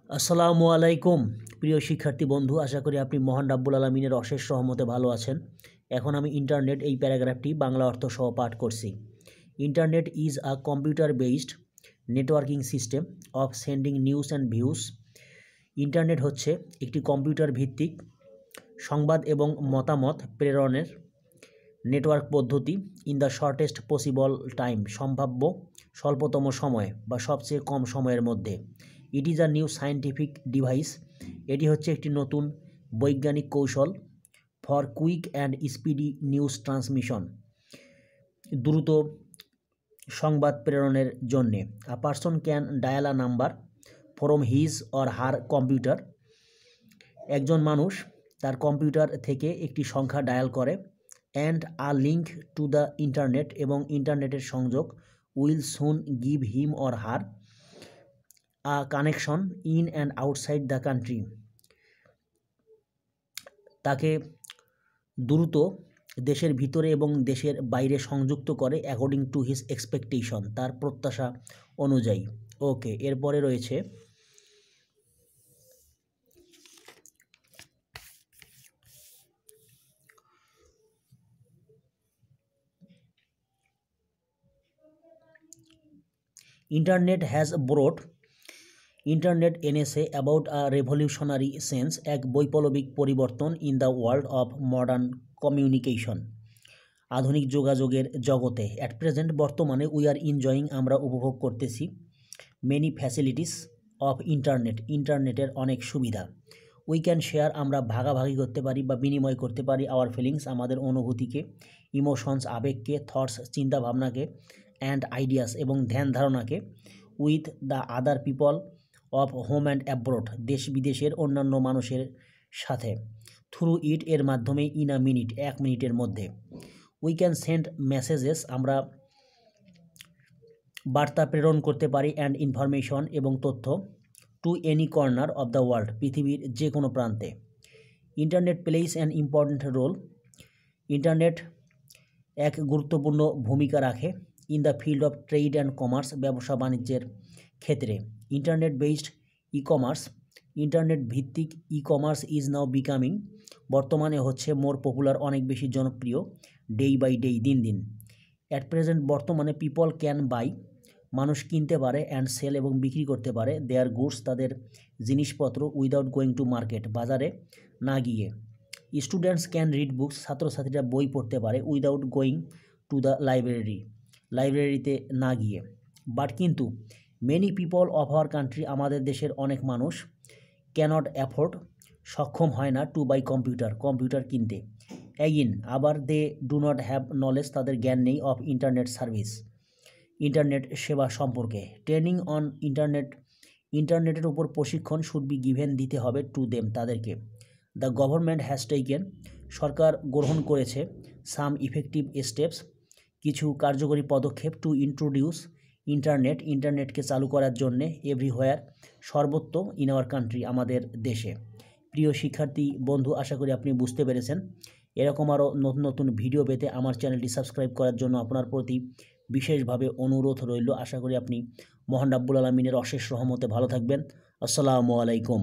আসসালামু আলাইকুম প্রিয় শিক্ষার্থী বন্ধু, আশা করি আপনি মহান রাব্বুল আলামিনের অশেষ রহমতে ভালো আছেন। এখন আমি ইন্টারনেট এই প্যারাগ্রাফটি বাংলা অর্থ সহ পাঠ করছি। Internet is a computer based networking system of sending news and views. Internet হচ্ছে একটি কম্পিউটার ভিত্তিক সংবাদ এবং মতামত প্রেরণের নেটওয়ার্ক পদ্ধতি in the shortest possible time, সম্ভাব্য স্বল্পতম সময় বা সবচেয়ে কম সময়ের মধ্যে। It is a new scientific device, এটি হচ্ছে একটি নতুন বৈজ্ঞানিক কৌশল for quick and speedy news transmission, দ্রুত সংবাদ প্রেরণের জন্যে। আ person can dial a number from his or her computer, একজন মানুষ তার কম্পিউটার থেকে একটি সংখ্যা ডায়াল করে। And a link to the internet, এবং ইন্টারনেটের সংযোগ will soon give him or her a connection in and outside the country, তাকে দ্রুত দেশের ভিতরে এবং দেশের বাইরে সংযুক্ত করে অ্যাকর্ডিং টু হিজ এক্সপেকটেশন, তার প্রত্যাশা অনুযায়ী। ওকে, এরপরে রয়েছে ইন্টারনেট হ্যাজ ব্রট, ইন্টারনেট এনেছে অ্যাবাউট আ রেভলিউশনারি সেন্স, এক বৈপ্লবিক পরিবর্তন in the world of modern communication, আধুনিক যোগাযোগের জগতে। অ্যাট প্রেজেন্ট, বর্তমানে, উই আর এনজয়িং, আমরা উপভোগ করতেছি, মেনি ফ্যাসিলিটিস অফ ইন্টারনেট, ইন্টারনেটের অনেক সুবিধা। উই ক্যান শেয়ার, আমরা ভাগাভাগি করতে পারি বা বিনিময় করতে পারি, আওয়ার ফিলিংস, আমাদের অনুভূতিকে, ইমোশনস, আবেগকে, থটস, চিন্তাভাবনাকে, অ্যান্ড আইডিয়াস, এবং ধ্যান ধারণাকে, with the other people of home and abroad, দেশ বিদেশের অন্যান্য মানুষের সাথে। থ্রু ইট, এর মাধ্যমে, ইন আ মিনিট, এক মিনিটের মধ্যে। উই ক্যান সেন্ড মেসেজেস, আমরা বার্তা প্রেরণ করতে পারি, অ্যান্ড ইনফরমেশন, এবং তথ্য, to any corner of the world, পৃথিবীর যে কোনো প্রান্তে। Internet plays an important role, internet এক গুরুত্বপূর্ণ ভূমিকা রাখে in the field of trade and commerce, ব্যবসা বাণিজ্যের ক্ষেত্রে। Internet based e commerce, internet ভিত্তিক e commerce is now becoming, বর্তমানে হচ্ছে মোর পপুলার, অনেক বেশি জনপ্রিয়, ডে বাই ডে, দিন দিন। অ্যাট প্রেজেন্ট, বর্তমানে, পিপল ক্যান বাই, মানুষ কিনতে পারে, অ্যান্ড সেল, এবং বিক্রি করতে পারে, দেয়ার গুডস, তাদের জিনিসপত্র, উইদাউট গোয়িং টু মার্কেট, বাজারে না গিয়ে। স্টুডেন্টস ক্যান রিড বুকস, ছাত্রছাত্রীরা বই পড়তে পারে, without going to the library, লাইব্রেরিতে না গিয়ে। বাট, কিন্তু, many people of our country, আমাদের দেশের অনেক মানুষ, ক্যানট অ্যাফোর্ড, সক্ষম হয় না, টু বাই কম্পিউটার, কম্পিউটার কিনতে। অ্যাগিন, আবার, they do not have knowledge, তাদের জ্ঞান নেই, অফ ইন্টারনেট সার্ভিস, ইন্টারনেট সেবা সম্পর্কে। ট্রেনিং অন ইন্টারনেট, ইন্টারনেটের উপর প্রশিক্ষণ, শুড বি গিভেন, দিতে হবে, টু দেম, তাদেরকে। দ্য গভর্নমেন্ট হ্যাজ টেকেন, সরকার গ্রহণ করেছে, সাম ইফেক্টিভ স্টেপস, কিছু কার্যকরী পদক্ষেপ, টু ইন্ট্রোডিউস ইন্টারনেট, ইন্টারনেটকে চালু করার জন্যে, এভরিহোয়ার, সর্বত্র, ইন আওয়ার কান্ট্রি, আমাদের দেশে। প্রিয় শিক্ষার্থী বন্ধু, আশা করি আপনি বুঝতে পেরেছেন। এরকম আরও নতুন নতুন ভিডিও পেতে আমার চ্যানেলটি সাবস্ক্রাইব করার জন্য আপনার প্রতি বিশেষভাবে অনুরোধ রইল। আশা করি আপনি মহান রাব্বুল আলামিনের অশেষ রহমতে ভালো থাকবেন। আসসালামু আলাইকুম।